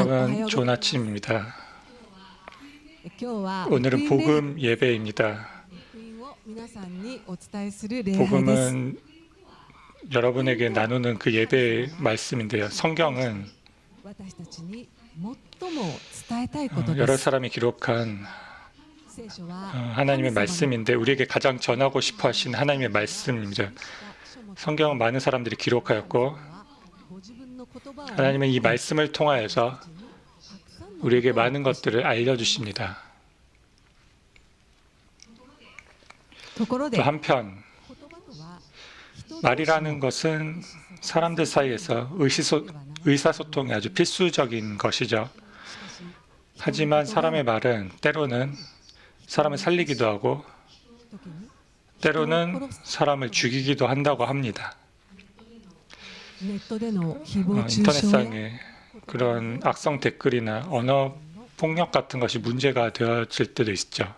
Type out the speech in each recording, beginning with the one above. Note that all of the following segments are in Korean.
여러분, 좋은 아침입니다. 오늘은 복음 예배입니다. 복음은 여러분에게 나누는 그 예배의 말씀인데요. 성경은 여러 사람이 기록한 하나님의 말씀인데 우리에게 가장 전하고 싶어 하신 하나님의 말씀입니다. 성경은 많은 사람들이 기록하였고 하나님은 이 말씀을 통하여서 우리에게 많은 것들을 알려주십니다. 또 한편 말이라는 것은 사람들 사이에서 의사소통이 아주 필수적인 것이죠. 하지만 사람의 말은 때로는 사람을 살리기도 하고 때로는 사람을 죽이기도 한다고 합니다. 인터넷상에 그런 악성 댓글이나 언어 폭력 같은 것이 문제가 되어질 때도 있죠.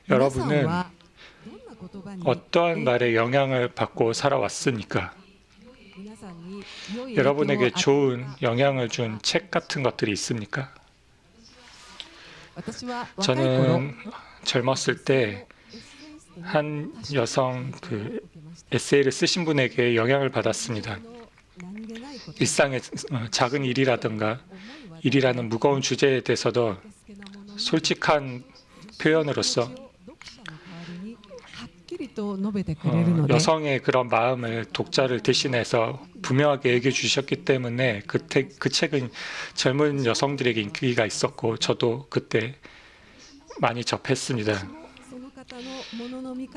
여러분은 어떠한 말에 영향을 받고 살아왔습니까? 여러분에게 좋은 영향을 준 책 같은 것들이 있습니까? 저는 젊었을 때 한 여성 에세이를 쓰신 분에게 영향을 받았습니다. 일상의 작은 일이라든가 일이라는 무거운 주제에 대해서도 솔직한 표현으로서 여성의 그런 마음을 독자를 대신해서 분명하게 얘기해 주셨기 때문에 그 책은 젊은 여성들에게 인기가 있었고 저도 그때 많이 접했습니다.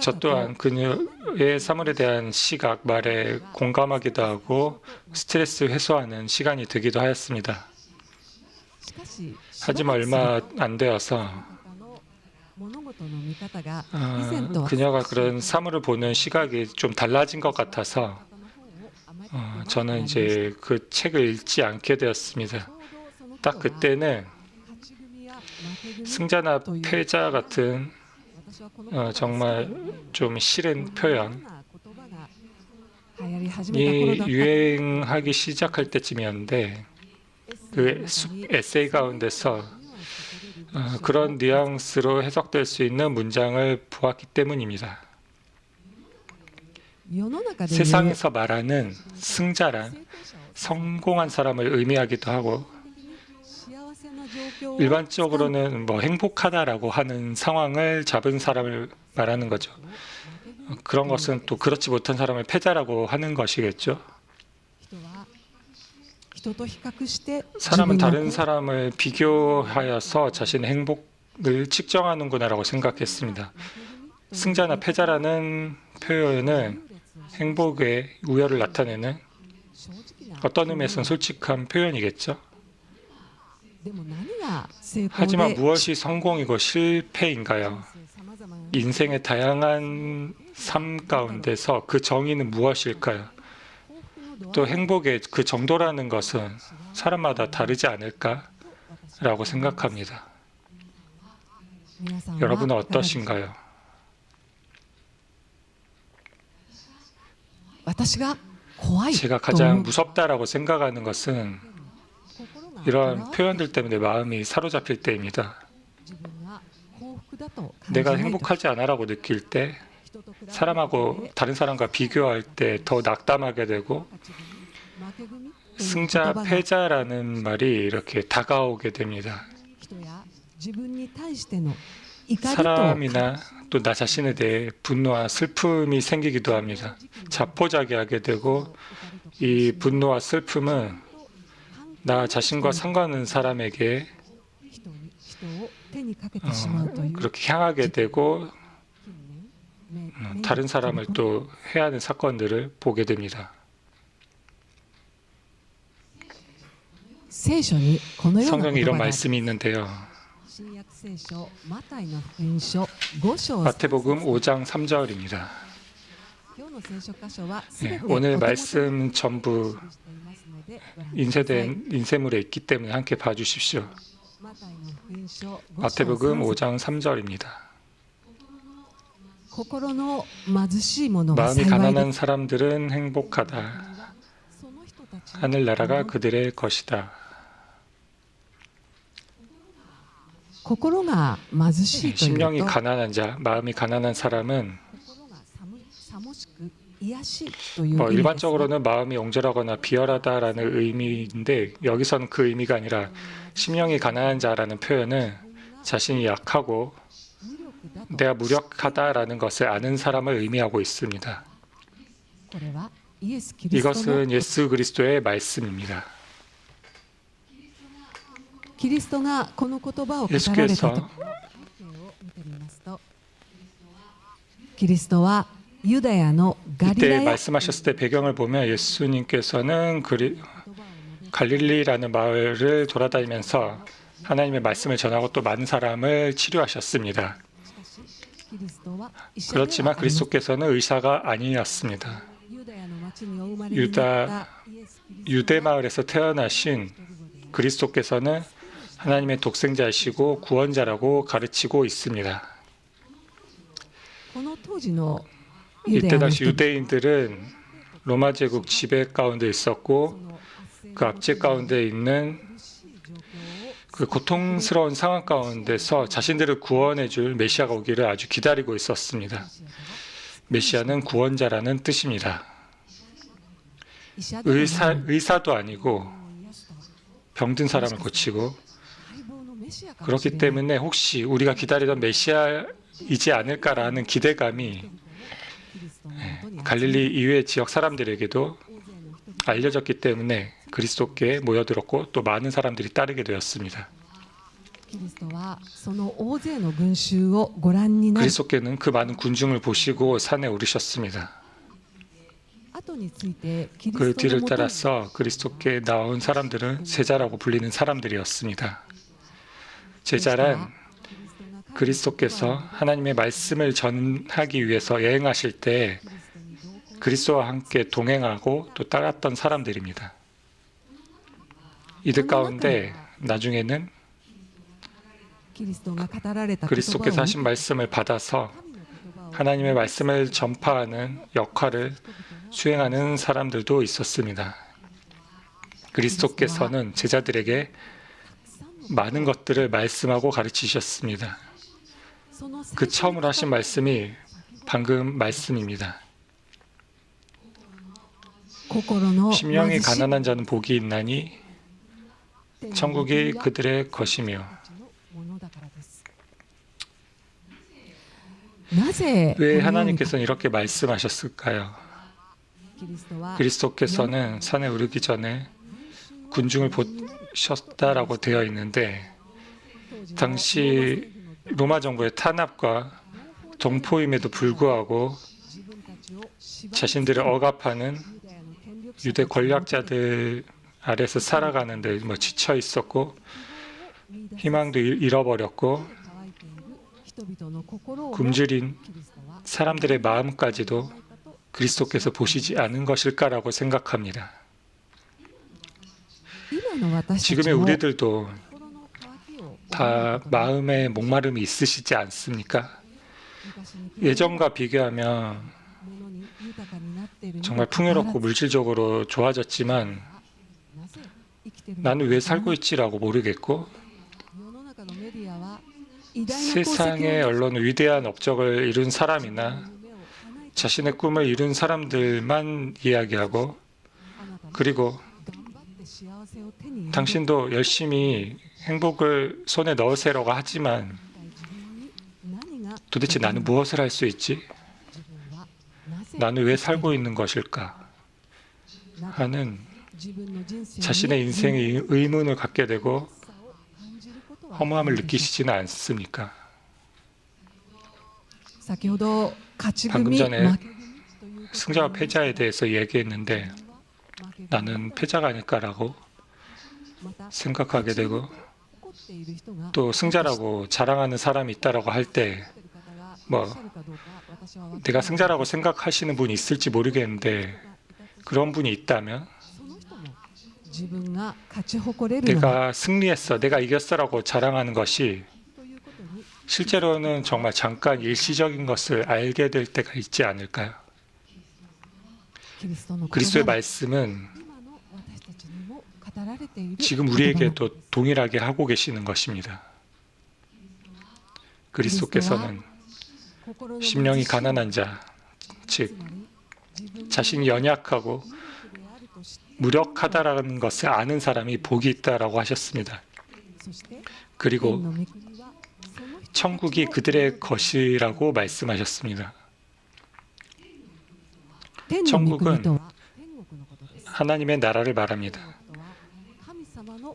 저 또한 그녀의 사물에 대한 시각, 말에 공감하기도 하고 스트레스 해소하는 시간이 되기도 하였습니다. 하지만 얼마 안 되어서 그녀가 그런 사물을 보는 시각이 좀 달라진 것 같아서 저는 이제 그 책을 읽지 않게 되었습니다. 딱 그때는 승자나 패자 같은 정말 좀 싫은 표현이 유행하기 시작할 때쯤이었는데 그 에세이 가운데서 그런 뉘앙스로 해석될 수 있는 문장을 보았기 때문입니다. 세상에서 말하는 승자란 성공한 사람을 의미하기도 하고 일반적으로는 행복하다라고 하는 상황을 잡은 사람을 말하는 거죠. 그런 것은 또 그렇지 못한 사람을 패자라고 하는 것이겠죠. 사람은 다른 사람을 비교하여서 자신의 행복을 측정하는구나라고 생각했습니다. 승자나 패자라는 표현은 행복의 우열을 나타내는 어떤 의미에서는 솔직한 표현이겠죠. 하지만 무엇이 성공이고 실패인가요? 인생의 다양한 삶 가운데서 그 정의는 무엇일까요? 또 행복의 그 정도라는 것은 사람마다 다르지 않을까라고 생각합니다. 여러분은 어떠신가요? 제가 가장 무섭다라고 생각하는 것은 이러한 표현들 때문에 마음이 사로잡힐 때입니다. 내가 행복하지 않아라고 느낄 때 다른 사람과 비교할 때 더 낙담하게 되고 승자, 패자라는 말이 이렇게 다가오게 됩니다. 사람이나 또 나 자신에 대해 분노와 슬픔이 생기기도 합니다. 자포자기하게 되고 이 분노와 슬픔은 나 자신과 상관없는 사람에게 그렇게 향하게 되고 다른 사람을 또 해하는 사건들을 보게 됩니다. 성경에 이런 말씀이 있는데요. 마태복음 5장 3절입니다. 오늘 말씀 전부 인쇄물에 있기 때문에 함께 봐주십시오. 마태복음 5장 3절입니다. 마음이 가난한 사람들은 행복하다. 하늘나라가 그들의 것이다. 心が貧しいという 심령이 と 가난한 자, 마음이 가난한 사람은 心が寒しく癒しという意 뭐 味ですが 일반적으로는 마음이 옹졸하거나 비열하다라는 의미인데 여기서는 그 의미가 아니라 심령이 가난한 자라는 표현은 자신이 약하고 無力だと 내가 무력하다라는 것을 아는 사람을 의미하고 있습니다. これはイエス・キリストの 이것은 예수 그리스도의 말씀입니다. キリストがこの言葉を語られたと 예수께서 を見てみますとキリストはユダヤのガリラ 이때 ヤ 말씀하셨을 때 배경을 보면 예수님께서는 갈릴리라는 마을을 돌아다니면서 하나님의 말씀을 전하고 또 많은 사람을 치료하셨습니다. キリストは医者では 그렇지만 ありません 그리스도께서는 의사가 아니었습니다. ユダヤの町にお生まれになったイエス・キリスト 유대 마을에서 태어나신 그리스도께서는 하나님의 독생자이시고 구원자라고 가르치고 있습니다. この当時のユダ 이때 ヤの 당시 人々 유대인들은 로마 제국 지배 가운데 있었고 の圧政 그 압제 가운데 있는 苦しい状況を 그 고통스러운 상황 가운데서 자신들을 구원해 줄 메시아가 오기를 아주 기다리고 있었습니다. 메시아는 구원자라는 뜻입니다. 医者ではない 의사도 아니고 癒すと 병든 사람을 고치고 待望のメシアかもし 그렇기 れない 때문에 혹시 우리가 기다리던 메시아이지 않을까라는 기대감이 キリストのもとに 갈릴리 이외 지역 사람들에게도 大勢の人々 알려졌기 때문에 그리스도께 모여들었고 또 많은 사람들이 따르게 되었습니다. キリストはその大勢の群衆をご覧になり 그리스도께는 그 많은 군중을 보시고 산에 오르셨습니다. 後についてキリ 그 ストの 뒤를 もとに 따라서 그리스도께 나온 사람들은 제자라고 불리는 사람들이었습니다. 제자란 그리스도께서 하나님의 말씀을 전하기 위해서 여행하실 때 그리스도와 함께 동행하고 또 따랐던 사람들입니다. 이들 가운데 나중에는 キリストが語られた言葉を 그리스도께서 하신 말씀을 받아서 하나님의 말씀을 전파하는 역할을 수행하는 사람들도 있었습니다. 그리스도께서는 제자들에게 많은 것들을 말씀하고 가르치셨습니다. 그 처음으로 하신 말씀이 방금 말씀입니다. 心の 심령이 貧しい 가난한 자는 복이 있나니 천국이 그들의 것이며 ものだからです。なぜ 왜 このように 하나님께서는 이렇게 말씀하셨을까요? キリストは 그리스도께서는 산에 오르기 전에 군중을 보셨다라고 되어 있는데 당시 로마 정부의 탄압과 동포임에도 불구하고 自分たちを縛り 자신들을 억압하는 ユダヤの権力者 유대 권력자들 아래서 살아가는데 지쳐 있었고 희망도 잃어버렸고 乾いている人々の心を 굶주린 キリストは 사람들의 마음까지도 그리스도께서 보시지 않은 것일까라고 생각합니다. 今の私たち 지금의 も 우리들도 心の渇きを 다 마음에 목마름이 있으시지 않습니까? 昔に比べ 예전과 비교하면 物に豊かになっているにも 정말 かかわらず 풍요롭고 물질적으로 좋아졌지만 なぜ生きているのか 나는 왜 살고 있지라고 모르겠고 世の中のメディアは偉大な功績 세상의 を 언론은 위대한 업적을 이룬 사람이나 夢を叶えて 자신의 꿈을 이룬 사람들만 이야기하고 あなたも 그리고 頑張って幸せを手に入れる 당신도 열심히 행복을 손에 넣으세요라고 하지만 自分に何が 도대체 나는 무엇을 할 수 있지? 自分はなぜ 나는 왜 살고 있는 것일까? なぜ 하는 自分の人生に 자신의 인생에 의문을 갖게 되고 さを感じることは 허무함을 ないでしょうか 느끼시지는 않습니까? 先ほど勝ち 방금 組 전에 負け組ということ 승자와 패자에 대해서 얘기했는데 負け組 나는 패자가 아닐까라고 また 생각하게 되고 怒っている人が 또 승자라고 자랑하는 사람이 있다라고 할 때 怒っている方が 뭐 いらっしゃるかどうか私は分からない 내가 승자라고 생각하시는 분이 있을지 모르겠는데 人がいたと 그런 분이 있다면 その人も自分が勝ち誇れるのは 내가 승리했어, 내가 이겼어라고 자랑하는 것이 ということに 실제로는 정말 잠깐 일시적인 것을 알게 될 때가 있지 않을까요? キリストの言葉 그리스도의 は 말씀은 今の私 지금 우리에게도 동일하게 하고 계시는 것입니다. 그리스도께서는 심령이 가난한 자, 즉 자신이 연약하고 무력하다라는 것을 아는 사람이 복이 있다라고 하셨습니다. 그리고 천국이 그들의 것이라고 말씀하셨습니다. 천국은 하나님의 나라를 말합니다.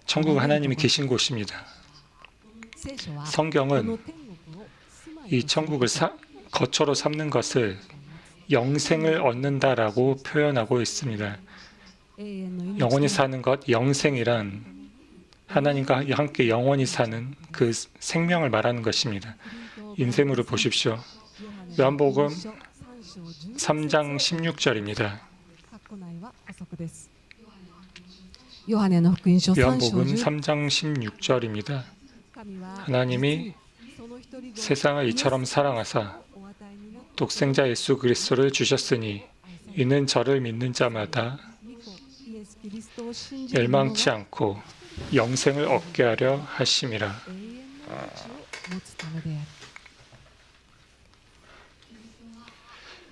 천국은 하나님이 계신 곳입니다. 성경은 이 천국을 거처로 삼는 것을 영생을 얻는다라고 표현하고 있습니다. 영원히 사는 것, 영생이란 하나님과 함께 영원히 사는 그 생명을 말하는 것입니다. 인생으로 보십시오. 요한복음 3장 16절입니다. 요한복음 3장 16절입니다. 하나님이 세상을 이처럼 사랑하사 독생자 예수 그리스도를 주셨으니 이는 저를 믿는 자마다 멸망치 않고 영생을 얻게 하려 하심이라.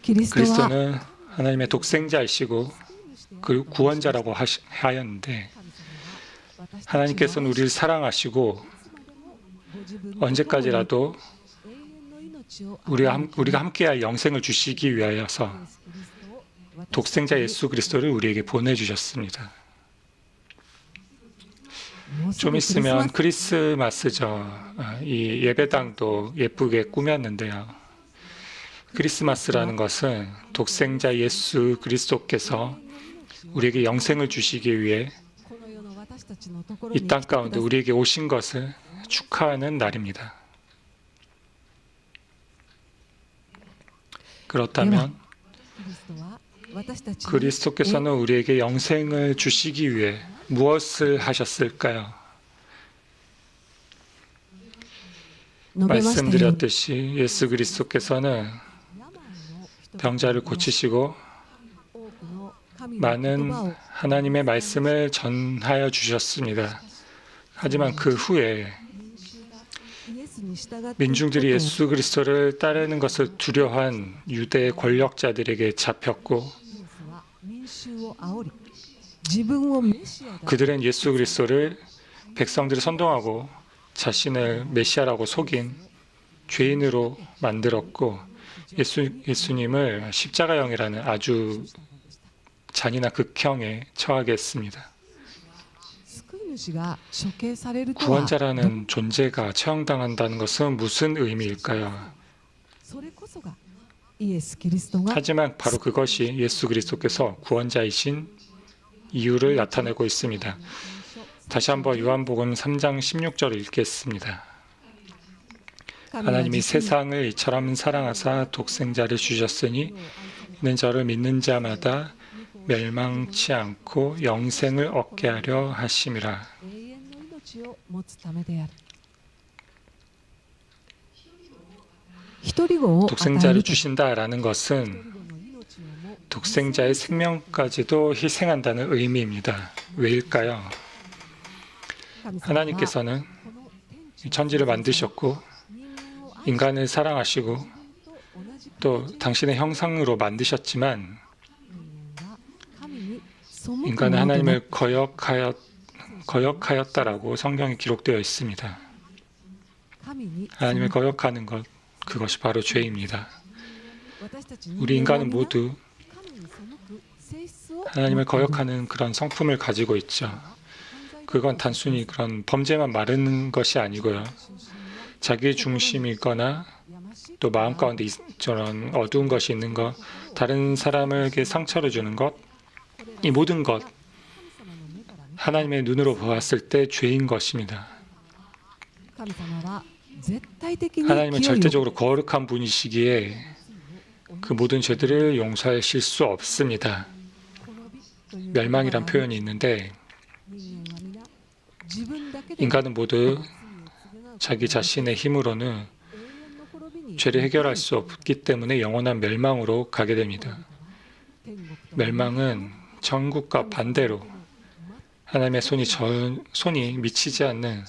그리스도는 하나님의 독생자이시고 그 구원자라고 하였는데 하나님께서는 우리를 사랑하시고 언제까지라도 우리가 함께할 영생을 주시기 위하여서 독생자 예수 그리스도를 우리에게 보내주셨습니다. 좀 있으면 크리스마스죠. 이 예배당도 예쁘게 꾸몄는데요. 크리스마스라는 것은 독생자 예수 그리스도께서 우리에게 영생을 주시기 위해 이 땅 가운데 우리에게 오신 것을 축하하는 날입니다. 그렇다면 그리스도께서는 우리에게 영생을 주시기 위해 무엇을 하셨을까요? 말씀드렸듯이 예수 그리스도께서는 병자를 고치시고 많은 하나님의 말씀을 전하여 주셨습니다. 하지만 그 후에 민중들이 예수 그리스도를 따르는 것을 두려워한 유대 권력자들에게 잡혔고 그들은 예수 그리스도를 백성들을 선동하고 자신을 메시아라고 속인 죄인으로 만들었고 예수님을 십자가형이라는 아주 잔인한 극형에 처하게 했습니다. 구원자라는 존재가 처형당한다는 것은 무슨 의미일까요? 하지만 바로 그것이 예수 그리스도께서 구원자이신 이유를 나타내고 있습니다. 다시 한번 요한복음 3장 16절을 읽겠습니다. 하나님이 세상을 이처럼 사랑하사 독생자를 주셨으니 이는 저를 믿는 자마다 멸망치 않고 영생을 얻게 하려 하심이라. 독생자를 주신다라는 것은 독생자의 생명까지도 희생한다는 의미입니다. 왜일까요? 하나님께서는 천지를 만드셨고 인간을 사랑하시고 또 당신의 형상으로 만드셨지만 인간은 하나님을 거역하였다라고 성경에 기록되어 있습니다. 하나님을 거역하는 것, 그것이 바로 죄입니다. 우리 인간은 모두 하나님을 거역하는 그런 성품을 가지고 있죠. 그건 단순히 그런 범죄만 말하는 것이 아니고요. 자기 중심이거나 또 마음 가운데 저런 어두운 것이 있는 것, 다른 사람에게 상처를 주는 것, 이 모든 것 하나님의 눈으로 보았을 때 죄인 것입니다. 하나님은 절대적으로 거룩한 분이시기에 그 모든 죄들을 용서하실 수 없습니다. 멸망이란 표현이 있는데 인간은 모두 자기 자신의 힘으로는 죄를 해결할 수 없기 때문에 영원한 멸망으로 가게 됩니다. 멸망은 천국과 반대로 하나님의 손이 미치지 않는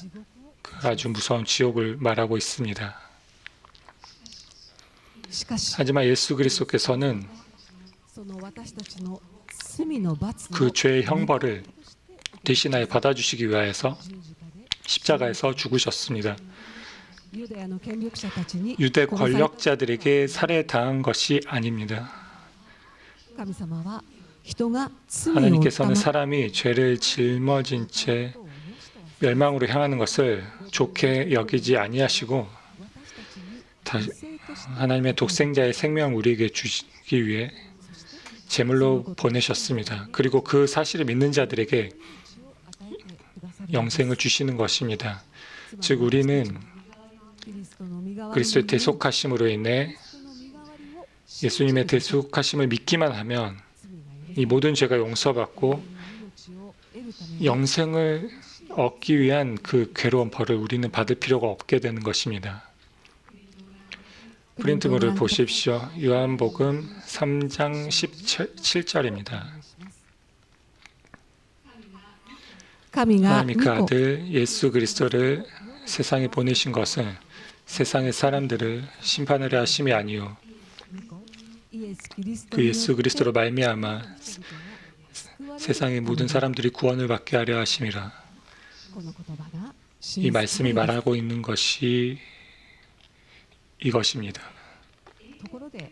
그 아주 무서운 지옥을 말하고 있습니다. しかし 하지만 예수 그리스도께서는 その私たちの罪の罰の 그 죄의 형벌을 대신하여 받아주시기 위하여서 十字架で 십자가에서 죽으셨습니다. ユダヤの権力者たちに 유대 殺された 권력자들에게 살해당한 것이 아닙니다. 神様は人が罪を負った 하나님께서는 ま 사람이 죄를 짊어진 채 ま 멸망으로 향하는 것을 좋게 여기지 아니하시고 私たちに 다- 犠牲として 하나님의 독생자의 생명을 우리에게 주시기 위해 제물로 보내셨습니다. 그리고 그 사실을 믿는 자들에게 命を与えてくださる 영생을 주시는 것입니다. 즉 우리는 キリストの身代わりに 그리스도의 대속하심으로 인해 その身代わりを 예수님의 대속하심을 믿기만 하면 罪が許 이 모든 죄가 용서받고 命を得るために 영생을 얻기 위한 그 괴로운 벌을 우리는 받을 필요가 없게 되는 것입니다. 프린트물을 보십시오. 요한복음 3장 17절입니다. 神が 하나님이 그 御子 아들 예수 그리스도를 세상에 보내신 것은 세상의 사람들을 심판하려 하심이 아니요 イエスキリスト 그 によ 예수 って 그리스도로 말미암아 人々が救われる 세상의 모든 사람들이 구원을 받게 하려 하심이라. この言葉が 이 말씀이 말하고 있는 것이 이것입니다. ところで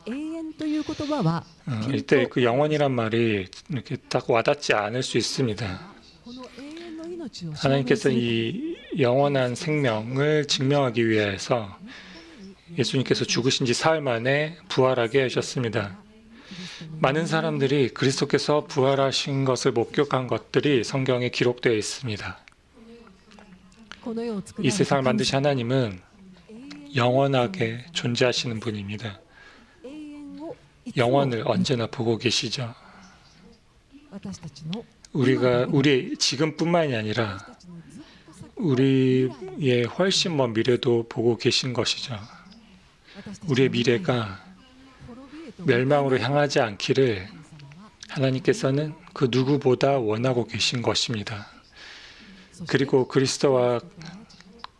永遠という言葉はピン 이때 と 그 영원이란 말이 이렇게 딱 와닿지 않을 수 있습니다. この永遠の命を証明す 하나님께서 る 이 영원한 생명을 증명하기 위해서 예수님께서 죽으신 지 사흘 만에 부활하게 하셨습니다. 많은 사람들이 그리스도께서 부활하신 것을 목격한 것들이 성경에 기록되어 있습니다. この世を作ら 이 れた 세상을 神 만드신 하나님은 永遠 영원하게 존재하시는 분입니다. 永遠をいつも 영원을 언제나 보고 계시죠. 私たちの 우리 지금뿐만이 아니라 私たちのずっと先 우리의 훨씬 먼 미래도 보고 계신 것이죠. 私たちの 우리의 미래가 滅びへと 멸망으로 향하지 않기를 神様は 하나님께서는 그 누구보다 원하고 계신 것입니다. そして 그리고 그리스도와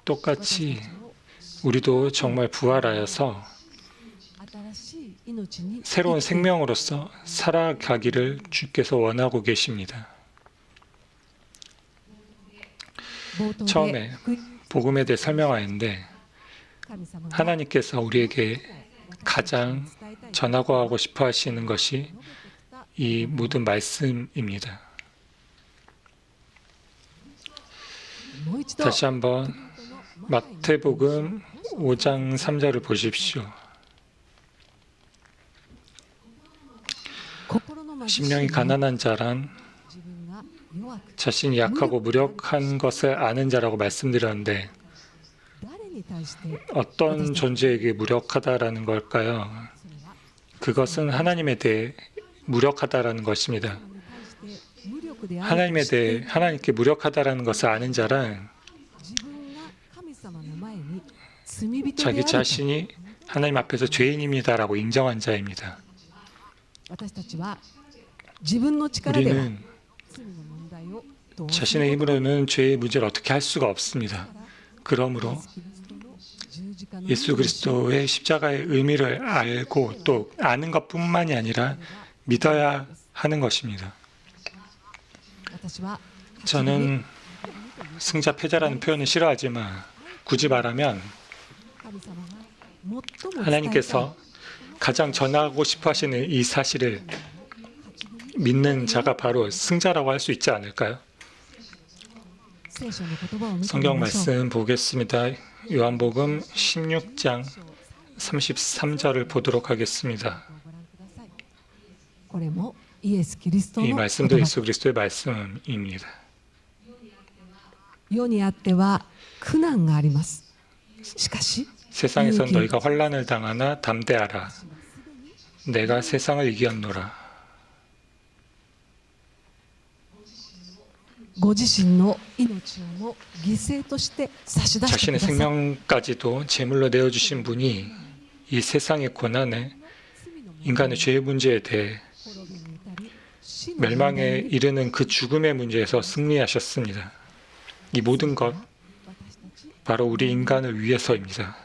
똑같이 우리도 정말 부활하여서 新しい命に 새로운 생명으로서 살아가기를 주께서 원하고 계십니다. 冒頭で 처음에 복음에 대해 설명하였는데 神様が 하나님께서 우리에게 가장 전하고 하고 싶어 하시는 것이 이 모든 말씀입니다. もう一度 다시 한번 마태복음 5장 3절을 보십시오. 心の貧しい 심령이 者 가난한 자란 自分が弱く 자신이 약하고 무력한 것을 아는 자라고 말씀드렸는데 誰に対して 어떤 존재에게 무력하다라는 걸까요? それは 그것은 하나님에 대해 무력하다라는 것입니다. 神に対して無力である 하나님에 대해 하나님께 무력하다라는 것을 아는 자란 自分が神様の前に罪人であ 자기 ると 자신이 하나님 앞에서 죄인입니다라고 인정한 자입니다. 私たちは自分の力では 우리는 罪の問題をどうする 자신의 힘으로는 죄의 문제를 어떻게 할 수가 없습니다. 그러므로 イエスキリストの十字架の 예수 그리스도의 십자가의 의미를 알고 또 아는 것뿐만이 아니라 믿어야 하는 것입니다. 私は 저는 승자 패자라는 표현을 싫어하지만 굳이 말하면 神様が最も伝えたい 하나님께서 가장 전하고 싶어 하시는 이 사실을 믿는 자가 바로 승자라고 할 수 있지 않을까요? 聖書の言葉を見てみ 성경 ましょう 말씀 보겠습니다. 요한복음 16장 33절을 보도록 하겠습니다. ご覧ください。これもイエス・キリストの 이 言 말씀도 葉 예수 그리스도의 말씀입니다. 世にあっては苦難があります。しかし 세상에선 너희가 환난을 당하나 담대하라. 내가 세상을 이겼노라. ご自身の命をも犠牲として差し出してく 자신의 ださい。 생명까지도 제물로 내어주신 분이 이 세상의 고난에 罪の 인간의 죄의 문제에 대해 滅びに至り死の 멸망에 問題に 이르는 그 죽음의 문제에서 승리하셨습니다. 이 모든 것 私たち 바로 우리 인간을 위해서입니다.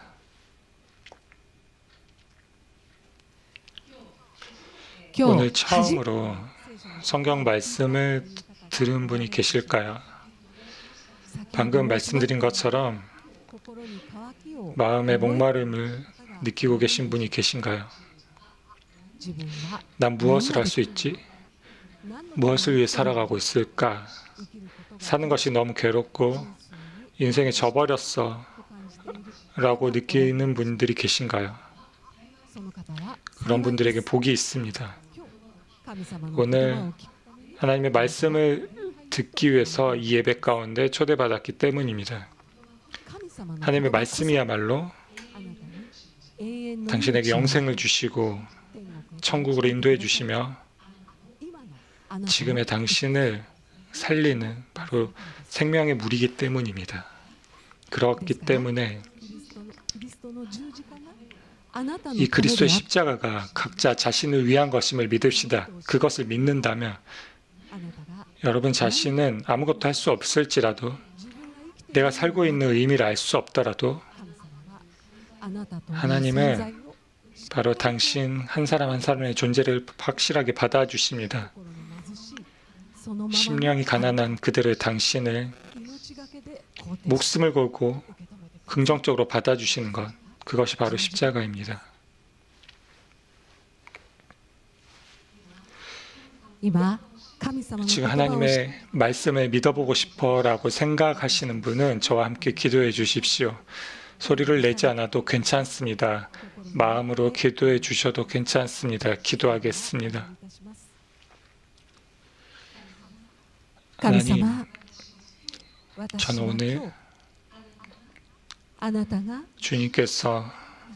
今 오늘 日初め 처음으로 성경 말씀을 들은 분이 계실까요? 방금 말씀드린 것처럼 心に渇きを 마음의 목마름을 느끼고 계신 분이 계신가요? 自分は 난 무엇을 할 수 있지? 何の 무엇을 위해 살아가고 있을까? 生きることが 사는 것이 너무 괴롭고 인생에 져버렸어 と感じている 라고 느끼는 분들이 계신가요? その方は 그런 분들에게 복이 있습니다. 今日神様の 오늘 言葉を聞くために 하나님의 말씀을 듣기 위해서 이 예배 가운데 초대받았기 때문입니다. 神様の 하나님의 言葉こそ 말씀이야말로 あなたに永遠の 당신에게 命を 영생을 주시고 天国へ 천국으로 인도해 주시며 今のあなたの 지금의 당신을 살리는 바로 생명의 물이기 때문입니다. 그렇기 때문에 キリストの十字架があなたの 이 ためで 그리스도의 あっ 십자가가 각자 자신을 위한 것임을 믿읍시다. 그것을 믿는다면 あなたが 여러분 자신은 아무것도 할 수 없을지라도 自分が生きている 내가 살고 있는 의미를 알 수 없더라도 神様があなたという 하나님은 存在を 바로 당신 한 사람 한 사람의 존재를 확실하게 받아주십니다. 心の貧しいそのままの 심령이 가난한 그들의 당신을 命がけで肯定し 목숨을 걸고 受け止めてください 긍정적으로 받아주시는 것, 그것이 바로 십자가입니다. 今神様の 지금 言葉を 하나님의 말씀을 믿어보고 싶어라고 생각하시는 분은 저와 함께 기도해 주십시오. 소리를 내지 않아도 괜찮습니다. 마음으로 기도해 주셔도 괜찮습니다. 기도하겠습니다. いたします神 하나님, 様私 저는 は 오늘 今日あなたが 주님께서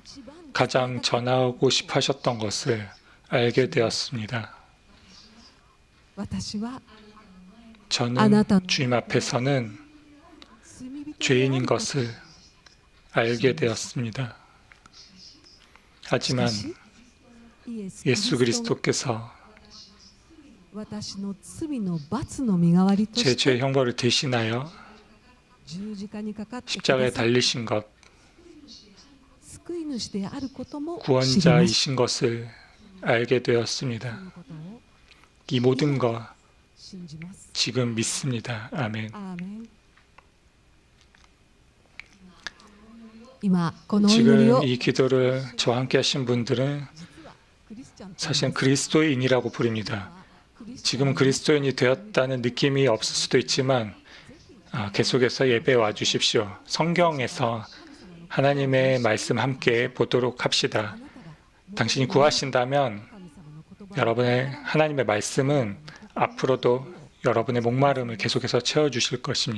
一番 가장 전하고 싶어 하셨던 것을 알게 되었습니다. 私は 저는 아나타- 주님 앞에서는 罪人である 죄인인 것을 알게 되었습니다. 하지만 しかしイエス 예수 キリストが 그리스도께서 私の罪の罰の身代わりと 제 して 죄의 형벌을 대신하여 十字架にかかってく 십자가에 ださい 달리신 것, 救い主であることも知りました 구원자이신 것을 알게 そ 되었습니다. のことを 이 모든 것 信じます 지금 믿습니다. 아멘. アーメン今このお祈りを 지금 이 기도를 저와 함께 하신 분들은 実はクリスチャンと 사실은 그리스도인이라고 부릅니다. 지금은 그리스도인이 되었다는 느낌이 없을 수도 있지만 계속해서 예배에 와주십시오. 성경에서 하나님의 말씀 함께 보도록 합시다. 당신이 구하신다면 神様の言葉 여러분의 하나님의 말씀은 앞으로도 여러분의 목마름을 계속해서 채워주실 것입니다.